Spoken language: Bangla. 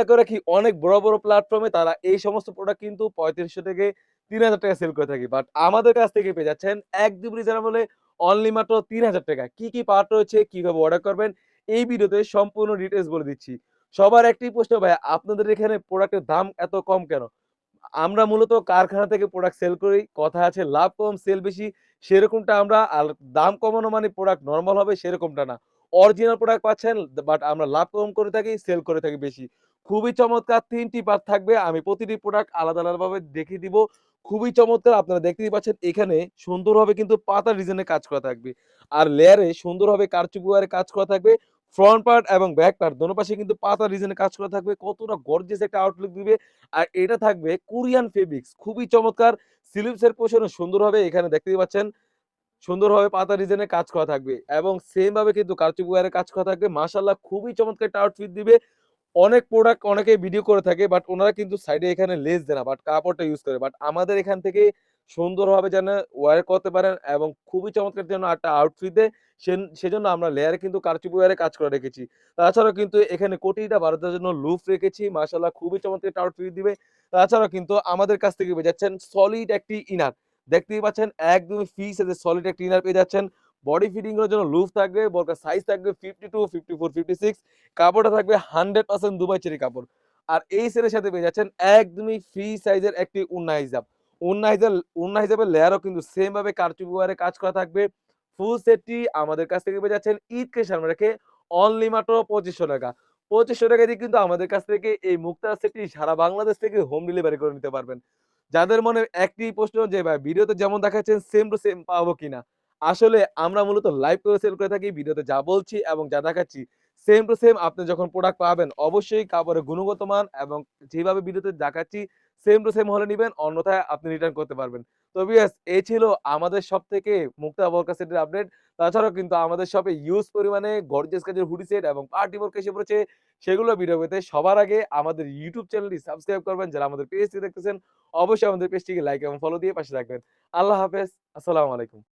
করে কি অনেক বড় প্ল্যাটফর্মে তারা এই সমস্ত প্রোডাক্ট কিন্তু ৩৫০০ থেকে ৳৩,০০০ সেল করে থাকি। বাট আমাদের কাছ থেকে পেয়ে যাচ্ছেন একদম রিজনেবলে অনলি মাত্র ৳৩,০০০। কি পার্ট রয়েছে, কিভাবে অর্ডার করবেন এই ভিডিওতে সম্পূর্ণ ডিটেইলস বলে দিচ্ছি। সবার একটাই প্রশ্ন ভাই আপনাদের এখানে প্রোডাক্টের দাম এত কম কেন? আমরা মূলত কারখানা থেকে প্রোডাক্ট সেল করি। কথা আছে লাভ কম সেল বেশি। সেরকমটা আমরা আর দাম কমানো মানে প্রোডাক্ট নরমাল হবে সেরকমটা না। অরিজিনাল প্রোডাক্ট পাচ্ছেন বাট আমরা লাভ কম করে থাকি, সেল করে থাকি বেশি। খুবই চমৎকার ৩ টি পার্ট থাকবে। আমি প্রতিটি প্রোডাক্ট আলাদাভাবে দেখিয়ে দিব। খুবই চমৎকার আপনারা দেখতেই পাচ্ছেন এখানে সুন্দরভাবে কিন্তু পাতার ডিজাইনের কাজ করা থাকবে। আর লেয়ারে সুন্দরভাবে কারচুপি ওয়ারে কাজ করা থাকবে। ফ্রন্ট পার্ট এবং ব্যাক পার্ট দোনো পাশে কিন্তু পাতার ডিজাইনের কাজ করা থাকবে। কতটা গর্জিয়াস একটা আউটলুক দিবে। আর এটা থাকবে কোরিয়ান ফেব্রিক্স খুবই চমৎকার। স্লিভস এর পোরশনে সুন্দরভাবে এখানে দেখতেই পাচ্ছেন সুন্দরভাবে পাতা ডিজাইনের কাজ করা থাকবে এবং সেম ভাবে কিন্তু কারচুপি ওয়্যারের কাজ করা থাকবে। মাশাআল্লাহ খুবই চমৎকার একটা আউটফিট দিবে। অনেক প্রোডাক্ট অনেকেই ভিডিও করে থাকে বাট ওনারা কিন্তু সাইডে এখানে লেস দেয় না বাট কাপড়টা ইউজ করে। বাট আমাদের এখান থেকে সুন্দরভাবে যেন ওয়্যার করতে পারেন এবং খুবই চমৎকার যেন একটা আউটফিট দেয় সেজন্য আমরা লেয়ারে কিন্তু কারচুপি ওয়্যারে কাজ করে রেখেছি। তাছাড়াও কিন্তু এখানে কোটিটা বাড়ানোর জন্য লুফ রেখেছি। মাশাআল্লাহ খুবই চমৎকার একটা আউটফিট দিবে। তাছাড়াও কিন্তু আমাদের কাছ থেকে পেয়ে যাচ্ছেন সলিড একটি ইনার। দেখতেই পাচ্ছেন একদমই ফ্রি সাইজের সলিড একটা ইনার পেয়ে যাচ্ছেন। বডি ফিটিং এর জন্য লুজ থাকবে, বোরকার সাইজ থাকবে 52, 54, 56 কাপড়টা থাকবে 100% দুবাই চেরি কাপড়। আর এই সেটের সাথে পেয়ে যাচ্ছেন একদমই ফ্রি সাইজের একটি ওড়না হিজাব। ওড়না হিজাবের লেয়ারও কিন্তু সেম ভাবে কারচুপি ওয়্যারে কাজ করা থাকবে। ফুল সেটটি আমাদের কাছ থেকে পেয়ে যাচ্ছেন ঈদকে সামনে রেখে অনলি মাত্র ৳২৫০০। ৳২৫০০ দিয়ে কিন্তু আমাদের কাছ থেকে এই মুক্তার সেটটি সারা বাংলাদেশ থেকে হোম ডেলিভারি করে নিতে পারবেন। যাদের মনে একটি প্রশ্ন যে ভাই ভিডিওতে যেমন দেখাচ্ছেন সেম টু সেম পাবো কিনা? আসলে আমরা মূলত লাইভ করে সেল করে থাকি। ভিডিওতে যা বলছি এবং যা দেখাচ্ছি সেম টু সেম আপনি যখন প্রোডাক্ট পাবেন অবশ্যই কাপড়ের গুণগত মান এবং যেভাবে ভিডিওতে দেখাচ্ছি সেম টু সেম হলে নিবেন, অন্যথায় আপনি রিটার্ন করতে পারবেন। তো ভিউয়ার্স এই ছিল আমাদের শপ থেকে মুক্তা বোরকা সেটের আপডেট। তাছাড়াও কিন্তু আমাদের শপে হিউজ পরিমাণে গর্জিয়াস কাজের হুডি সেট এবং পার্টি বোরকা এসে পড়েছে। সেগুলো ভিডিও পেতে সবার আগে আমাদের ইউটিউব চ্যানেলটি সাবস্ক্রাইব করবেন। যারা আমাদের পেজটি দেখতেছেন অবশ্যই আমাদের পেজটিকে লাইক এবং ফলো দিয়ে পাশে রাখবেন। আল্লাহ হাফেজ। আসসালামু আলাইকুম।